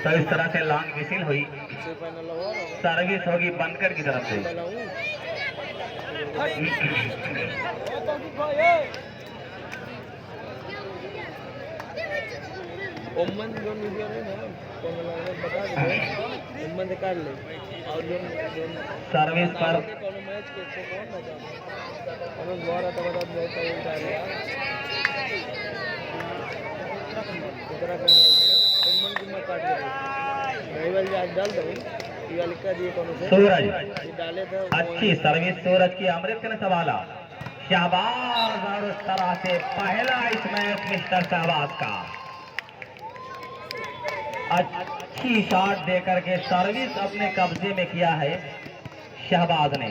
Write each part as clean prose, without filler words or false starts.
तो इस तरह से लॉन्ग विसिल हुई, सर्विस होगी बनकर की तरफ से। सर्विस पर सूरज, अच्छी सर्विस सूरज की, अमृत ने सवाला, शाहबाज, और उस तरह से पहला इस मैच मिस्टर शाहबाज का अच्छी शॉट देकर के सर्विस अपने कब्जे में किया है शाहबाज ने।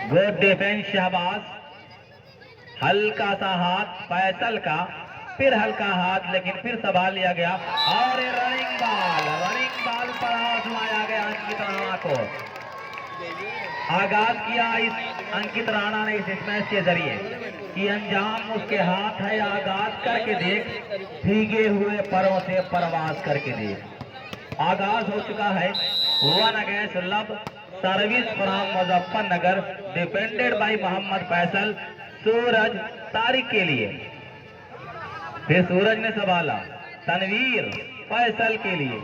गुड डिफेंस शाहबाज, हल्का सा हाथ फैसल का, फिर हल्का हाथ, लेकिन फिर संभाल लिया गया और रनिंग बॉल पर आजमाया गया अंकित राणा को। आगाज किया इस अंकित राणा ने इस मैच के जरिए कि अंजाम उसके हाथ है, आगाज करके देख, भीगे हुए परों से परवाज करके देख। आगाज हो चुका है 1 against love, service from Muzaffarnagar, defended by Mohammad Faisal. Suraj Tariq के लिए, फिर सूरज ने संभाला, तनवीर फैसल के लिए,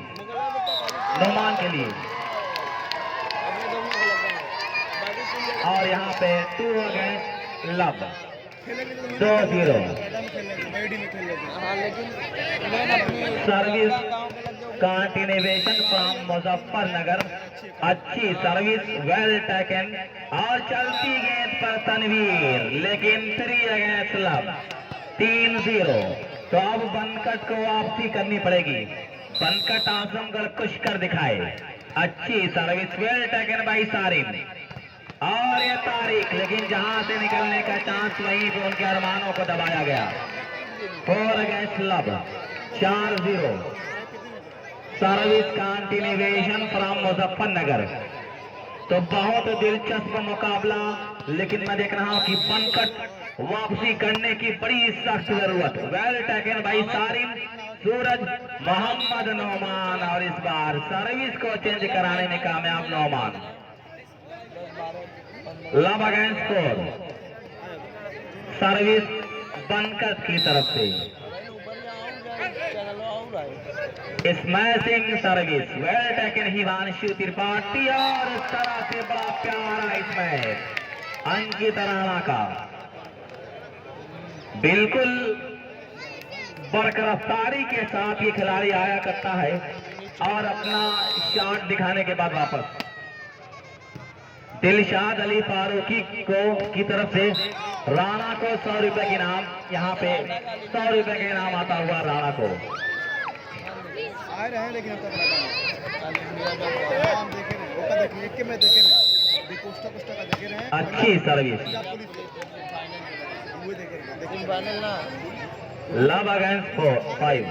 नोमान के लिए, और यहाँ पे 2 अगेंस्ट लब, 2-0। सर्विस कंटिन्यूएशन फ्रॉम मुजफ्फरनगर, अच्छी सर्विस, वेल टेकन, और चलती गेंद पर तनवीर, लेकिन 3 अगेंस्ट लब, 3-0। तो अब बनकट को वापसी करनी पड़ेगी। बनकट आजमगढ़ कुछ कर दिखाए, अच्छी service, well taken by Sarim, और ये तारिक, लेकिन जहां से निकलने का चांस वहीं पे उनके अरमानों को दबाया गया। 4 अगेंस्ट लब, 4-0। Service continuation from Muzaffarnagar. तो बहुत दिलचस्प मुकाबला, लेकिन मैं देख रहा हूं कि बनकट वापसी करने की बड़ी सख्त जरूरत। वेल टेकन बाई सारिम, सूरज, मोहम्मद नौमान, और इस बार सर्विस को चेंज कराने में कामयाब नौमान। लब अगेंस्ट 4, सर्विस बनकट की तरफ से, smashing service, well taken Himanshu Tripathi, और इस तरह से बड़ा प्यारा इसमें अंकित राणा का बिल्कुल बरकरारी के साथ ये खिलाड़ी आया करता है, और अपना शॉट दिखाने के बाद वापस दिलशाद अली फारूकी को की तरफ से राणा को 100 रुपए के इनाम, यहाँ पे 100 रुपए का इनाम आता हुआ राणा को। लेकिन अच्छी सर्विस, लब अगेंस्ट 5,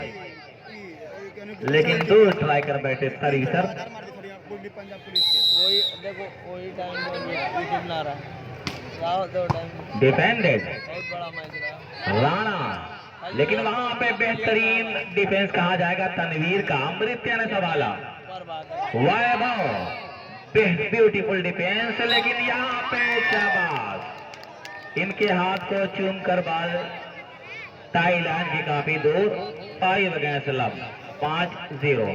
लेकिन 2 स्ट्राइकर बैठे सर्विसर। वही देखो, वही टाइम ना रहा, डिफेंडेड बहुत बड़ा मैच रहा राणा, लेकिन वहां पे बेहतरीन डिफेंस कहा जाएगा तनवीर का। अमृत्या ने संभाला, वैभव, ब्यूटीफुल डिफेंस, लेकिन यहाँ पे शाबाश, इनके हाथ को चूम कर बाल टाई लाइन की काफी दूर। 5 अगेंस्ट लब, 5-0।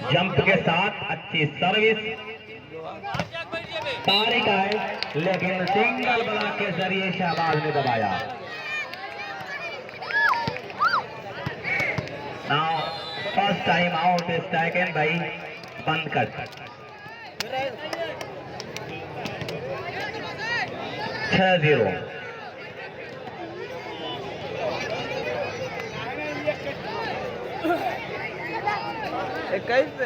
जंप के साथ अच्छी सर्विस, तारिक आए, लेकिन सिंगल ब्लॉक के जरिए शाहबाज ने दबाया। Now first time out is taken by बनकट। 6-0। कैसे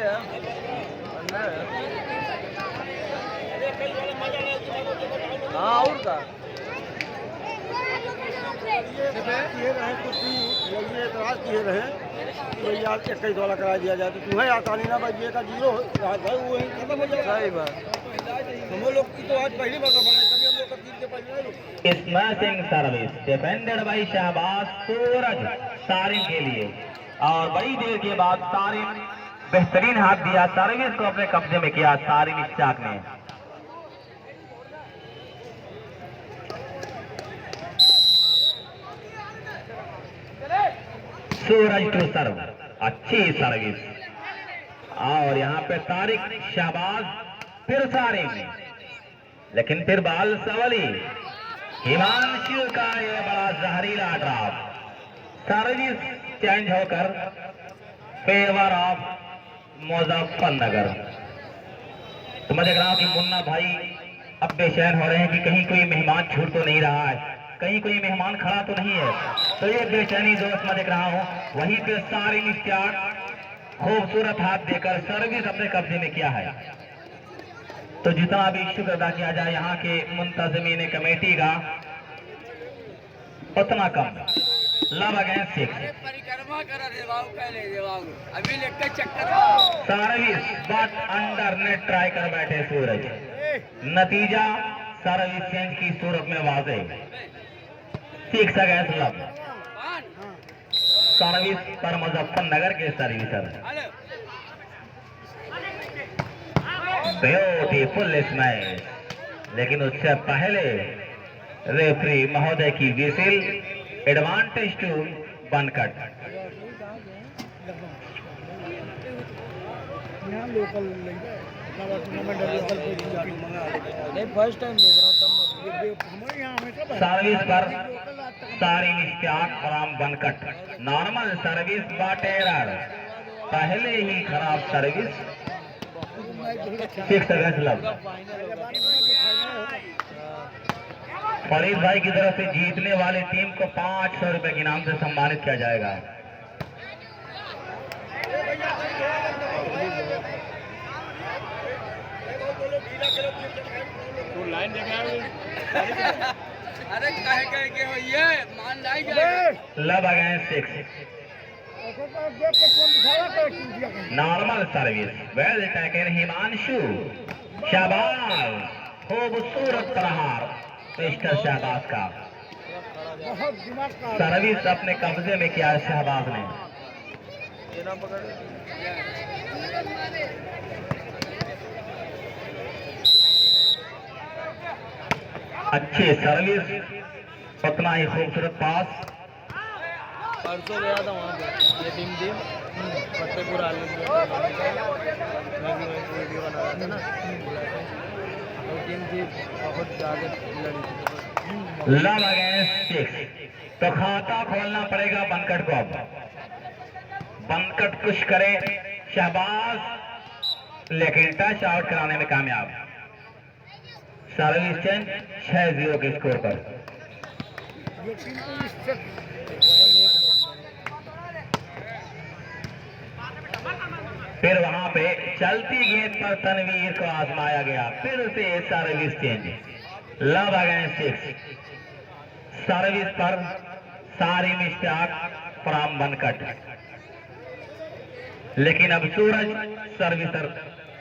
हाँ, और का ये रहे कुछ भी ये एतराज किए रहे तो यार 21 वाला करा दिया जाए, तो तुम्हें आसानी ना भाई, ये का 0 रात भाई वो खत्म हो जाएगा। सही बात। हम लोग की तो आज पहली बार बनाए, कभी हम लोग का smashing service defended by Shahbaz Suraj Sarin के लिए। और बड़ी देर के बाद सारिन बेहतरीन हाथ दिया, सर्विस को अपने कब्जे में किया सारिन इश्तियाक ने। सूरज टू सर्व, अच्छी सर्विस। और यहाँ पे तारिक शहबाज फिर सारिन, लेकिन फिर बाल सवली हिमांशु का ये बड़ा जहरीला ड्रॉप। सर्विस चेंज होकर फेवर ऑफ मुजफ्फरनगर। तो मैं देख रहा हूं कि मुन्ना भाई अब बेचैन हो रहे हैं कि कहीं कोई मेहमान छूट तो नहीं रहा है, कहीं कोई मेहमान खड़ा तो नहीं है। तो ये बेचैनी दोस्त मैं देख रहा हूं। वहीं पे सारिन इश्तियाक खूबसूरत हाथ देकर सर्विस अपने कब्जे में किया है। तो जितना भी शुक्र अदा किया जाए यहाँ के मुंतजमीन कमेटी का उतना कम। लव अगेंस्ट 6 परिक्रमा करा देवाओ पहले देवाओ अभी लेकर चक्कर service but under net try कर बैठे सूरज। नतीजा सर्विस चेंज की सूरत में वाजे। 6 अगेंस्ट लव। सर्विस पर मुजफ्फरनगर के सर्विसर। ब्यूटीफुल स्मैश, लेकिन उससे पहले रेफरी महोदय की whistle. Advantage to Bankat. First time देख रहा हूँ। सर्विस पर Sarin Ishtiaq from Bankat. Normal service but error, पहले ही खराब सर्विस। 6 against love. फरीद भाई की तरफ से जीतने वाली टीम को 500 रुपए के इनाम से सम्मानित किया जाएगा। अरे कहे के भैया मान लाई जाएगा। Love against 6। Normal service well taken Himanshu. शाबाश, खूबसूरत प्रहार मिस्टर शहबाज का। सर्विस अपने कब्जे में किया शहबाज ने। अच्छी सर्विस, उतना ही खूबसूरत पास। परसों गया था वहाँ पे ये टीम थी फतेहपुर आलम मैं भी वहीं वीडियो बना रहा था ना। वो टीम थी बहुत ज़्यादा लड़ी थी। Love against 6। तो खाता खोलना पड़ेगा बनकट को। अब बनकट कुछ करे शहबाज, लेकिन टच आउट कराने में कामयाब। सर्विस चेंज 6-0 के स्कोर पर। फिर वहां पे चलती गेंद पर तनवीर को आजमाया गया, फिर से service change. Love against 6। Service पर सारिन इश्तियाक फ्रॉम बनकट, लेकिन अब सूरज सर्विसर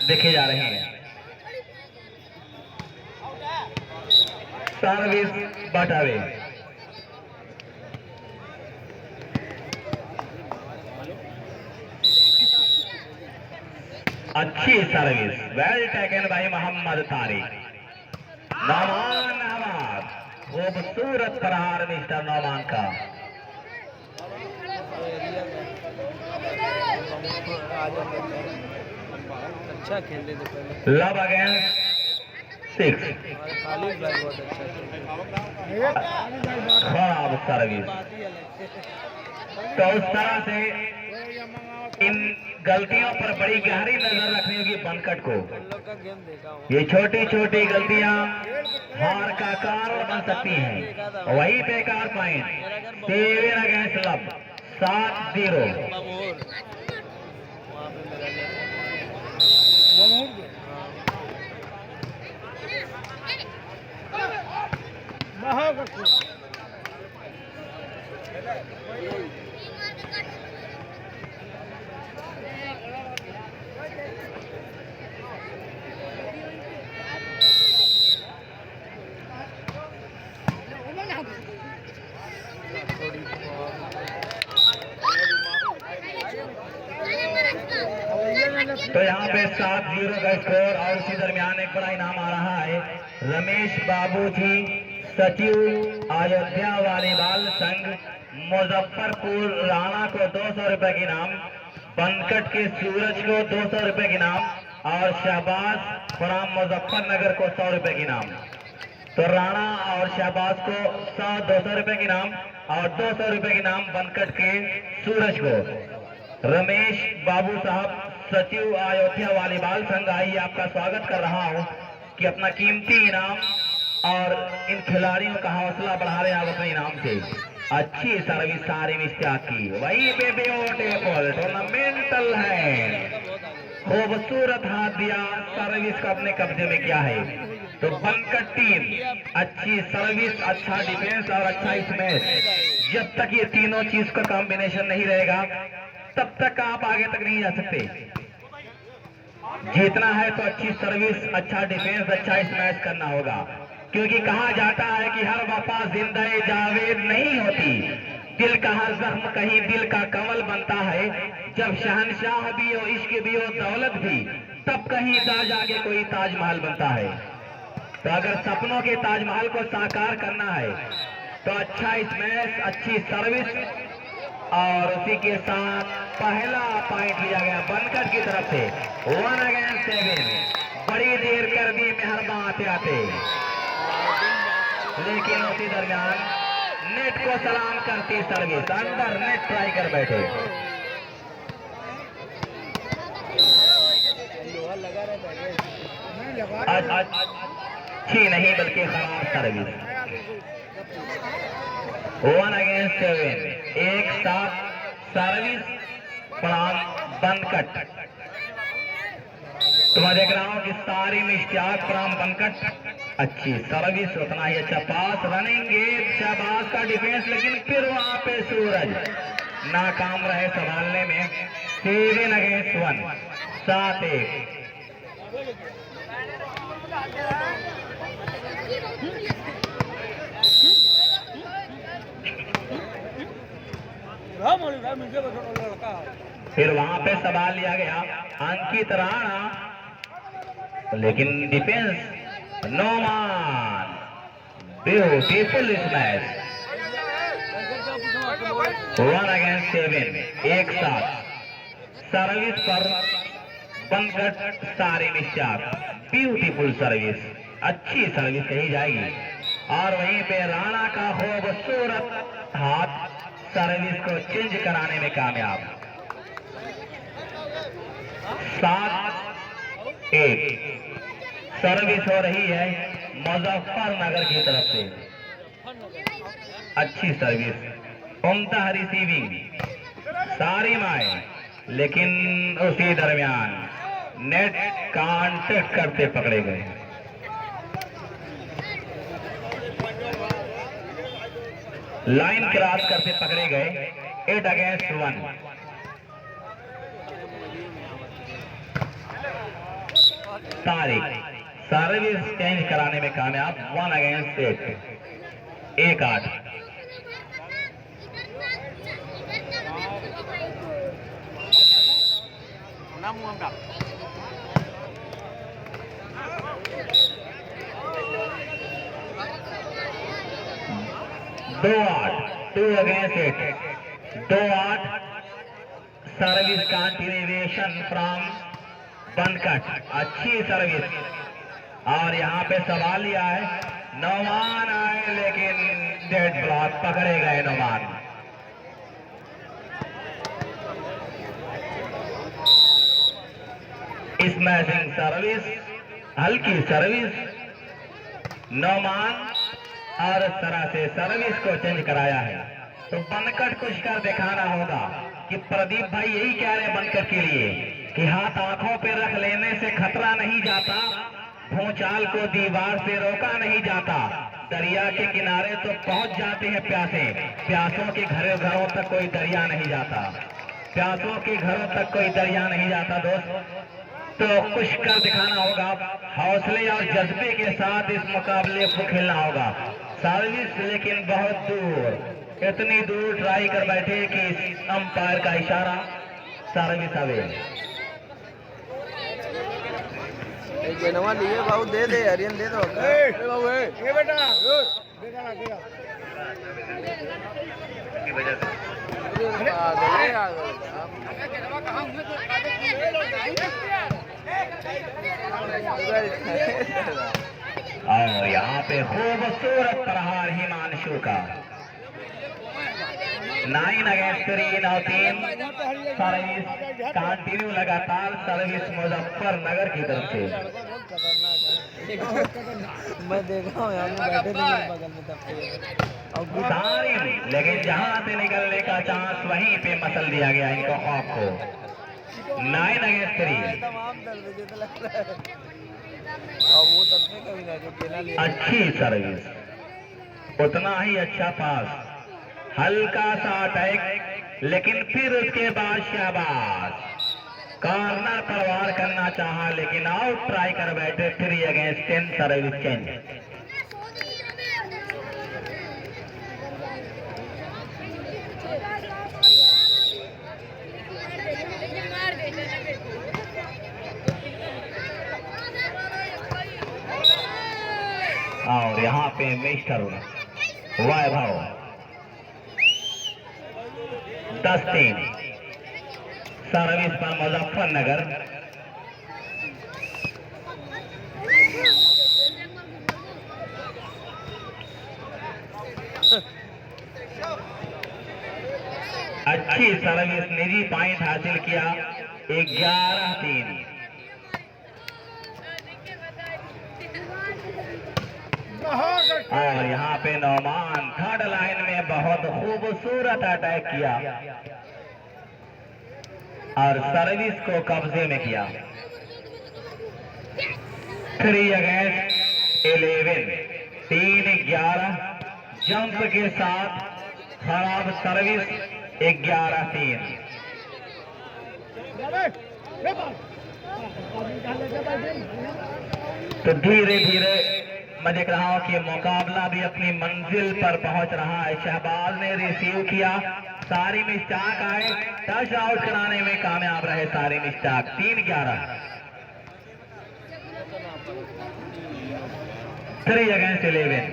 देखे जा रहे हैं। Service but away. अच्छी service well taken by Mohammad Tariq. Nauman Ahmed, खूबसूरत प्रहार मिस्टर नौमान का। अच्छा खेल रहे थे पहले। Love against 6। खाली ड्राइव बहुत अच्छा खराब सर्विस। तो उस तरह से इन गलतियों पर बड़ी गहरी नजर रखनी होगी बनकट को। का गेम देखा हूँ। ये छोटी छोटी गलतियां हार का कारण बन सकती हैं। वही बेकार पॉइंट। 7 against love 7-0। वहाँ पे मेरा तो यहाँ पे 7-0 का स्कोर। और इसी दरमियान एक बड़ा इनाम आ रहा है। रमेश बाबू जी सचिव अयोध्या वॉलीबॉल संघ मुजफ्फरपुर राणा को 200 रुपए के इनाम, बनकट के सूरज को 200 रुपए के इनाम और शहबाज फ्राम मुजफ्फरनगर को 100 रुपए के इनाम। तो राणा और शहबाज को 200 रुपए के इनाम और 200 रुपए के इनाम बनकट के सूरज को। रमेश बाबू साहब सचिव अयोध्या वॉलीबॉल संघ, आइए आपका स्वागत कर रहा हूं कि अपना कीमती इनाम और इन खिलाड़ियों का हौसला बढ़ा रहे हैं आप अपने इनाम से। अच्छी सर्विस सारी मिस्टेक की, वही पे ब्यूटीफुल टूर्नामेंटल है, खूबसूरत हाथ दिया, सर्विस को अपने कब्जे में किया है। तो बनकट टीम अच्छी सर्विस, अच्छा डिफेंस और अच्छा स्मैश, जब तक ये तीनों चीज का कॉम्बिनेशन नहीं रहेगा तब तक आप आगे तक नहीं जा सकते। जीतना है तो अच्छी सर्विस, अच्छा डिफेंस, अच्छा स्मैश करना होगा, क्योंकि कहा जाता है कि हर वफा जिंदे जावेद नहीं होती, दिल का हर जख्म कहीं दिल का कमल बनता है। जब शहनशाह भी हो, इश्क भी हो, दौलत भी, तब कहीं जाके कोई ताजमहल बनता है। तो अगर सपनों के ताजमहल को साकार करना है तो अच्छा स्मैश, अच्छी सर्विस और उसी के साथ पहला पॉइंट लिया गया बनकट की तरफ से। 1 अगेंस्ट 7, बड़ी देर कर दी मेहरबान आते आते, लेकिन उसी दरमियान नेट को सलाम करती सर्विस, अंदर नेट ट्राई कर बैठे। अच्छी नहीं बल्कि खराब सर्विस। 1 अगेंस्ट 7, एक साथ सर्विस फ्रॉम बनकट। तो मैं देख रहा हूं कि सारी मिस्टेक फ्रॉम बनकट, अच्छी सर्विस, उतना ही अच्छा पास, रनिंग गेट, शहबाज का डिफेंस, लेकिन फिर वहां पे सूरज नाकाम रहे संभालने में। 7 अगेंस्ट 1, 7-1। फिर वहां पे सवाल लिया गया अंकित राणा, लेकिन defence Noman, beautiful smash. 1 against 7, एक साथ सर्विस पर बनकट सारी मिस्टेक, ब्यूटीफुल सर्विस, अच्छी सर्विस कही जाएगी। और वहीं पे राणा का खूबसूरत हाथ सर्विस को चेंज कराने में कामयाब। 7-1 सर्विस हो रही है मुजफ्फरनगर की तरफ से, अच्छी सर्विस, उम्दा रिसीविंग, सारी माए, लेकिन उसी दरमियान नेट कांटेक्ट करते पकड़े गए। लाइन क्रॉस करते पकड़े गए। 8 अगेंस्ट 1। तारिक सर्विस चेंज कराने में कामयाब। 1 अगेंस्ट 8, 1-8। दो 2 अगेंस्ट 8, 2-8 सर्विस कंटिन्यूएशन फ्रॉम बनकट, अच्छी सर्विस। और यहाँ पे सवाल लिया है, नौमान आए लेकिन डेड ब्लॉक पकड़े गए नौमान। स्मैशिंग सर्विस, हल्की सर्विस, नौमान और इस तरह से सर्विस को चेंज कराया है। तो बनकट कुछ कर दिखाना होगा कि प्रदीप भाई यही कह रहे हैं बनकट के लिए कि हाथ आंखों पे रख लेने से खतरा नहीं जाता, भूचाल को दीवार से रोका नहीं जाता, दरिया के किनारे तो पहुंच जाते हैं प्यासे, प्यासों के घरों तक कोई दरिया नहीं जाता, प्यासों के घरों तक कोई दरिया नहीं जाता दोस्त। तो कुछ कर दिखाना होगा, हौसले और जज्बे के साथ इस मुकाबले को खेलना होगा। सर्विस लेकिन बहुत दूर, इतनी दूर ट्राई कर बैठे कि अंपायर का इशारा, सर्विस अवे। एक जनवा लिए बाबू दे दे हरियन दे दो बाबू ए बेटा देखा ना देखा और यहाँ पे खूबसूरत प्रहार हिमांशु का 9 अगेंस्ट 3 और 3 सर्विस कंटिन्यू लगातार सर्विस मुजफ्फरनगर की तरफ से। मैं देखा हूँ यहाँ बैठे थे मेरे बगल में तब सारी, लेकिन जहाँ से निकलने का चांस वहीं पे मसल दिया गया इनको खौफ को। 9 अगेंस्ट 3। तमाम दर्द मुझे तो लग रहा है और वो तब से कभी ना जो केला ले अच्छी सर्विस, उतना ही अच्छा पास, हल्का सा अटैक, लेकिन फिर उसके बाद शाबाश कॉर्नर पर वार करना चाहा लेकिन आउट ट्राई कर बैठे। 3 अगेंस्ट 10 सर्विस चेंज। और यहाँ पे मिस्टर वैभव 10-3 सर्विस पर मुजफ्फरनगर। अच्छी सर्विस, निजी पॉइंट हासिल किया। 11-3। और यहाँ पे नौमान थर्ड लाइन में बहुत खूबसूरत अटैक किया और सर्विस को कब्जे में किया। 3 अगेंस्ट 11, 3-11 जंप के साथ खराब सर्विस। 11-3। तो धीरे धीरे मैं देख रहा हूं कि मुकाबला भी अपनी मंजिल पर पहुंच रहा है। शहबाज ने रिसीव किया, सारी मिस्टाक आए, टच आउट कराने में कामयाब रहे सारी मिस्टाक। 3-11। 3 अगेंस्ट 11।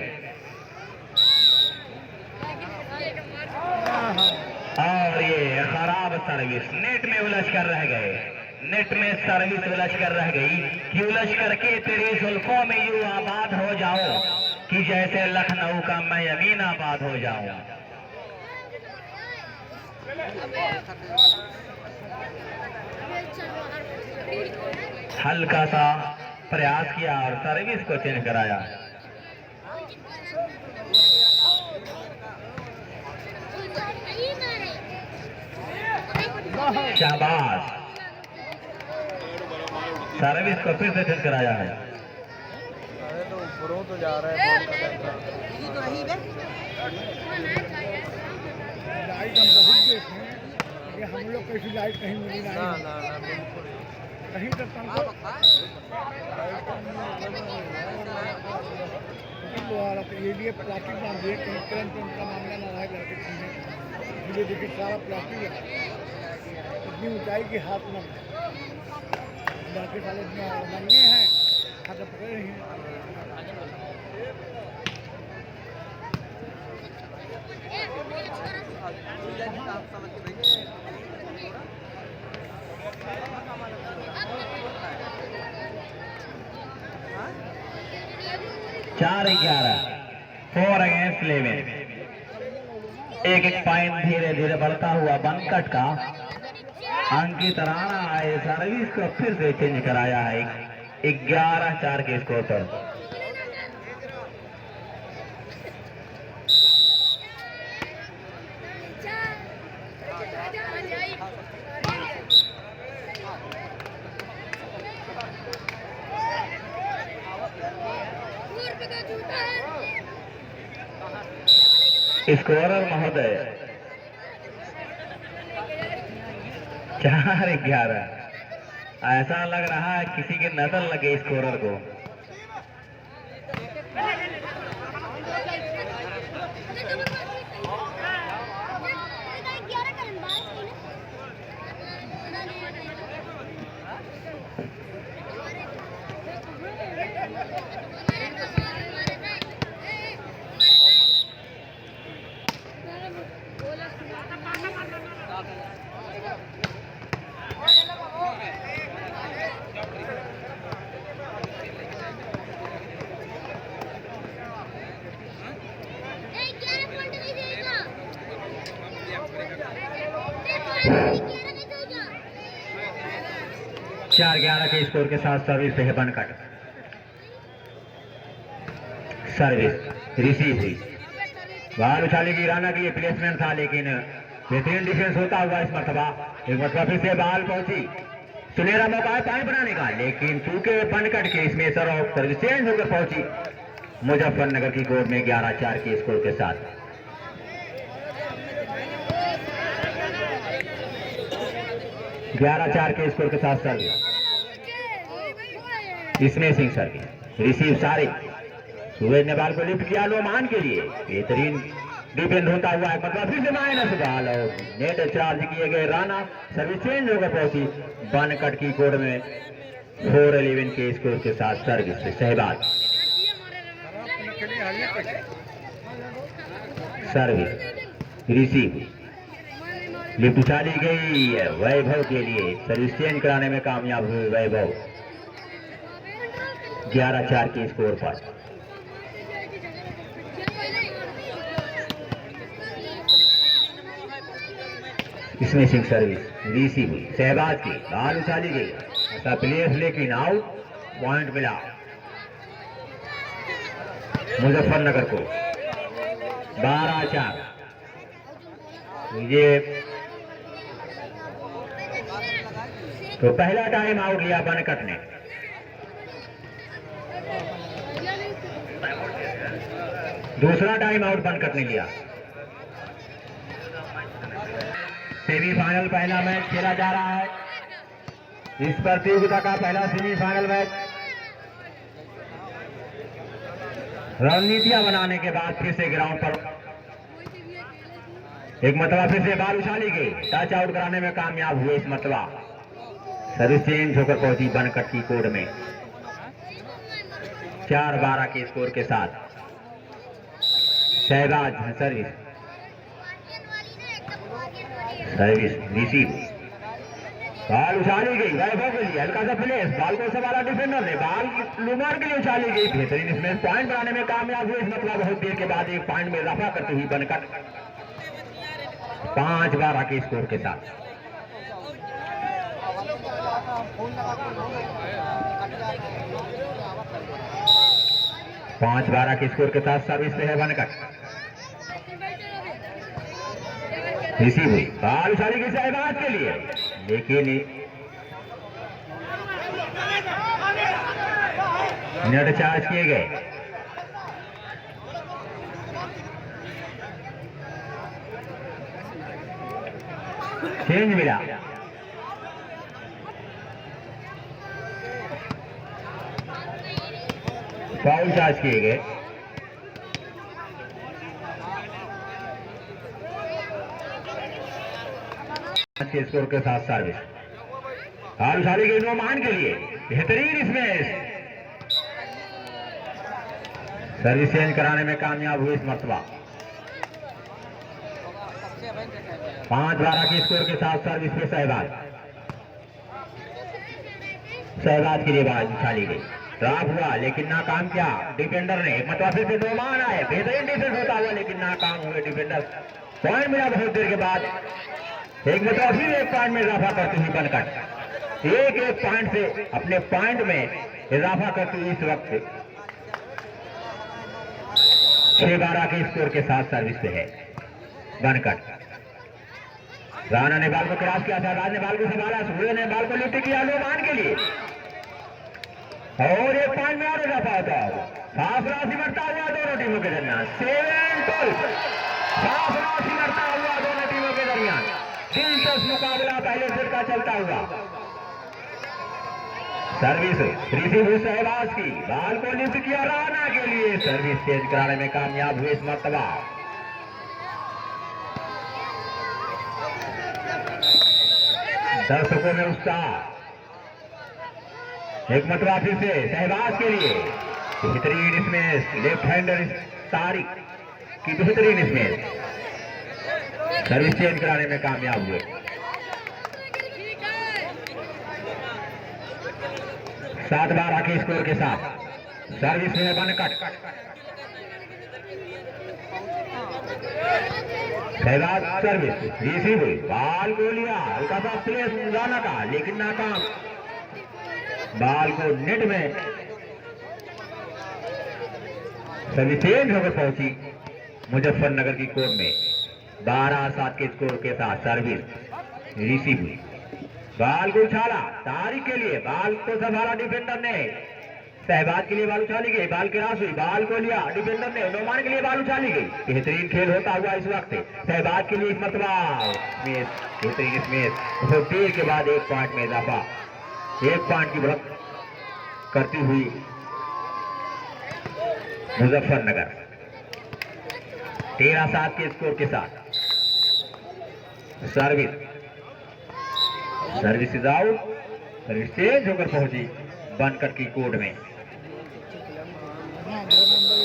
और ये खराब सर्विस, नेट में उलझ कर रह गए, नेट में सर्विस उलझ कर रह गई कि उलझ करके तेरी जुल्फों में यूं आबाद हो जाऊं कि जैसे लखनऊ का मैं अमीनाबाद हो जाऊं। हल्का सा प्रयास किया और सर्विस को चेंज कराया। शाबाश, सर्विस को फिर से चेंज कराया है। अरे तो ऊपरों तो जा रहा है लाइट हम बहुत देखे कि हम लोग कैसी लाइट कहीं मिली ना नहीं ना ना बिल्कुल कहीं तक हमको ये लिए प्लास्टिक बांध दिए कहीं करंट का मामला ना रहे लड़के खींचे। धीरे धीरे सारा प्लास्टिक है, इतनी ऊंचाई के हाथ में लड़के साले नंगे हैं, हाथ पकड़े रही हैं। 4-11, 4 अगेंस्ट 11। एक पॉइंट धीरे धीरे बढ़ता हुआ बनकट का अंकित राणा आए, सर्विस को फिर से चेंज कराया है 11-4 के स्कोर पर। स्कोरर महोदय 4-11। ऐसा लग रहा है किसी की नजर लगे स्कोरर को। 4-11 के स्कोर के साथ सर्विस पे है बनकट। सर्विस रिसीव हुई, बाल उछाली की राना की प्लेसमेंट था, लेकिन बेहतरीन डिफेंस होता हुआ इस मरतबा एक मरतबा फिर से बाल पहुंची, सुनहरा मौका है पॉइंट बनाने का, लेकिन चूंकि बनकट के इसमें सर्विस चेंज होकर पहुंची मुजफ्फरनगर की कोर्ट में 11-4 के स्कोर के साथ। 11-4 के स्कोर के साथ सर्विस, स्मैशिंग सर्विस रिसीव सारे, सूरज ने बाल को लिफ्ट किया लोमान के लिए, बेहतरीन डिफेंड होता हुआ है, मतलब फिर से माइनस बाल और नेट चार्ज किए गए राना, सर्विस चेंज होकर पहुंची बनकट की कोर्ट में 4-11 के स्कोर के साथ सर्विस से सहबाज। सर्विस रिसीव, लिफ्ट उछाली गई वैभव के लिए, सर्विस चेंज कराने में कामयाब हुए वैभव। 11-4 के स्कोर पर स्मैशिंग सर्विस रिसीव हुई, सहबाज की बाल उछाली गई, ऐसा प्लेस लेकिन आउट, पॉइंट मिला मुजफ्फरनगर को 12-4। ये तो पहला टाइम आउट लिया बनकट ने, दूसरा टाइम आउट बनकट ने लिया। सेमीफाइनल पहला मैच खेला जा रहा है, इस प्रतियोगिता का पहला सेमीफाइनल मैच। रणनीतियां बनाने के बाद फिर से ग्राउंड पर एक मरतबा फिर से बाल उछाली गई, टच आउट कराने में कामयाब हुए इस मरतबा, सर्विस चेंज होकर पहुंची बनकट की कोर्ट में 4-12 के स्कोर के साथ। सहबाज सर्विस रिसीव, बाल उछाली गई वैभव के लिए, हल्का सा प्लेस, बाल को संभाला डिफेंडर ने, बाल लुमार के लिए उछाली गई, बेहतरीन इसमें पॉइंट बनाने में कामयाब हुए इस मतलब बहुत देर के बाद एक पॉइंट में इजाफा करती हुई बनकट 5-12 के स्कोर के साथ। पांच 12 के स्कोर के साथ सर्विस पे है बनकट, रिसीव हुई, बाल उछाली गई सहबाज के लिए, लेकिन नेट चार्ज किए गए। चेंज मिला, फाउल चार्ज किए गए। के स्कोर के साथ सर्विस, बाल उछाली गई नोमान के लिए, बेहतरीन इसमें सर्विस चेंज कराने में कामयाब हुए इस मरतबा 5-12 के स्कोर के साथ सर्विस पे सहबाज के लिए बाल उछाली गई, ड्रॉप हुआ लेकिन नाकाम किया डिफेंडर ने, मतलब फिर से नोमान आए, बेहतरीन डिफेंस होता हुआ लेकिन नाकाम हुए डिफेंडर, पॉइंट मिला बहुत देर के बाद, एक मतलब फिर एक पॉइंट में इजाफा करती हुई बनकट एक पॉइंट से अपने पॉइंट में इजाफा करती हुई इस वक्त 6-12 के स्कोर के साथ सर्विस पे है बनकट। राणा ने बाल को क्रॉस किया, सहबाज ने बाल को संभाला, सूर्य ने बाल को लिफ्ट किया लोमान के लिए, और एक पॉइंट में और इजाफा होता है, फासला सिमटता हुआ दोनों टीमों के दरमियान 7-12, फासला सिमटता हुआ दोनों टीमों के दरमियान, दिलचस्प मुकाबला पहले सेट का चलता हुआ। सर्विस रिसीव हुई सहबाज की, बाल को लिफ्ट किया राणा के लिए, सर्विस चेंज कराने में कामयाब हुए इस मरतबा। दर्शकों में उत्साह, एक मरतबा फिर से सहबाज के लिए, बेहतरीन इसमें लेफ्ट हैंडर तारिक की बेहतरीन इसमें सर्विस चेंज कराने में कामयाब हुए। 7-12 के स्कोर के साथ सर्विस में बनकट, सहबाज सर्विस रिसीव हुई, बाल को लिया, हल्का सा प्लेस राणा का लेकिन नाकाम, बाल को नेट में सभी तेज होकर पहुंची मुजफ्फरनगर की कोर्ट में 12-7 के स्कोर के साथ सर्विस रिसीव हुई। बाल को उछाला तारीख के लिए, बाल को संभाला डिफेंडर ने, सहबाज के लिए बाल उछाली गई, बाल की रास हुई, बाल को लिया डिफेंडर ने, नोमान के लिए बाल उछाली गई। बेहतरीन खेल होता हुआ इस वक्त सहबाज के लिए एक मरतबा बेहतरीन स्मेश और तीर के बाद 1 पॉइंट में इजाफा, 1 पॉइंट की बढ़त करती हुई मुजफ्फरनगर 13-7 के स्कोर के साथ। Service is out, service change होकर पहुंची बनकट की कोर्ट में। हाँ 2 नंबर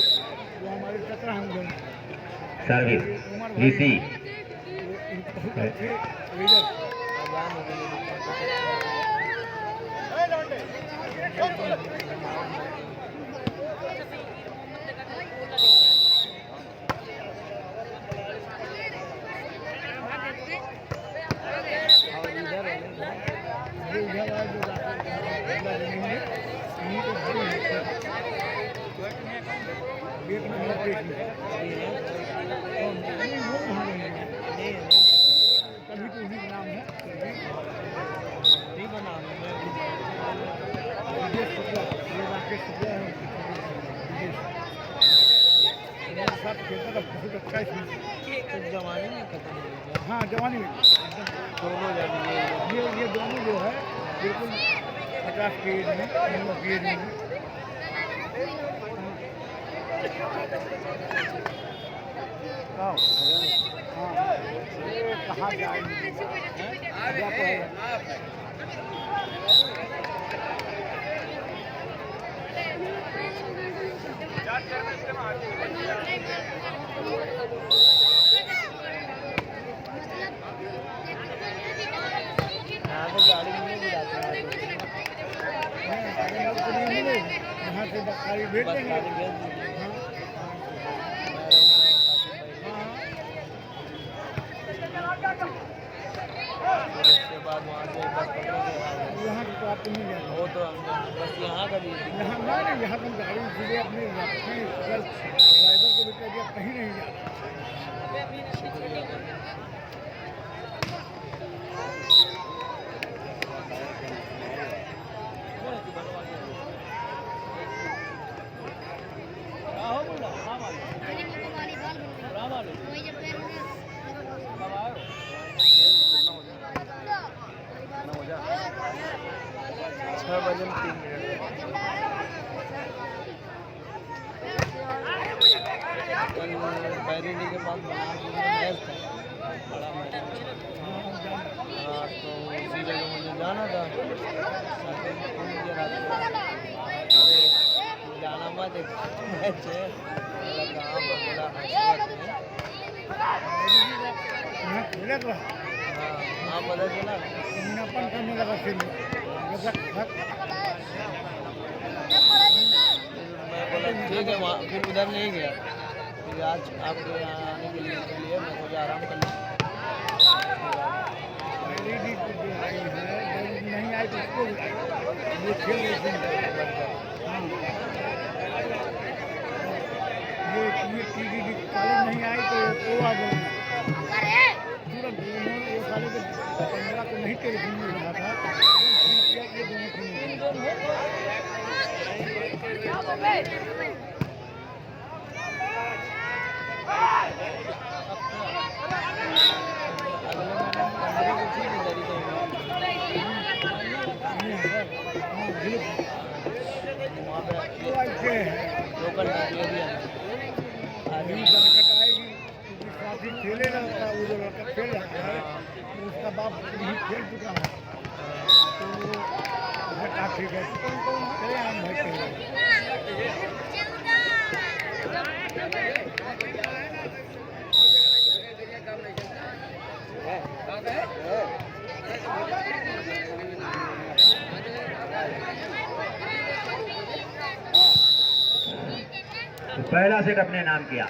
वो हमारे टकरा हम दोनों सर्विस रिसीव कभी तो उसी नाम है राकेश शुक्ला है, साथ खेलता था, बहुत अच्छा जमाने में खत्म हो गया। हाँ जवानी में दोनों जाने ये दोनों जो है बिल्कुल 50 की एज में, 90 की एज में। हाँ ये कहाँ जाएंगे यहाँ तो गाड़ी नहीं गिराते यहाँ से बखारी भेज बस देंगे। गाड़ी भेज दीजिए। फिर उसके बाद वहाँ से बस पकड़ेंगे यहाँ तो आपको नहीं जाना। वो तो हम बस यहाँ का भी यहाँ नहीं, यहाँ हम गाड़ी इसलिए अपने ड्राइवर को बेटा दिया, कहीं नहीं जाना। छः बजे में 3 मिनट कल बैरिडी के पास बनारस में मैच था, बड़ा मैच। हाँ तो उसी जगह मुझे जाना था, मुझे रात को अरे जाना मत, एक मैच है। बोला कहाँ पर? बोला हैदराबाद में। यहाँ खेला था, हाँ हाँ पता चला। मुनाफा करने लगा फिर मैं बोला ठीक है, वहाँ फिर उधर नहीं गया। फिर आज आपके यहाँ आने के लिए मैं मुझे आराम कर लिया। नहीं आई तो उसको वो खेल रही थी। ये टीडी कॉलेज नहीं आई तो वो आ गया तुरंत। वो साले को 15 को नहीं टेलीफोन मिल रहा था, ये दोनों लोकल एरिया आएगी क्योंकि काफी खेले ना वो जो लड़का खेल रहा है उसका बाप नहीं खेल चुका है, तो वो ठीक है चले हम भाई खेल। पहला सेट अपने नाम किया।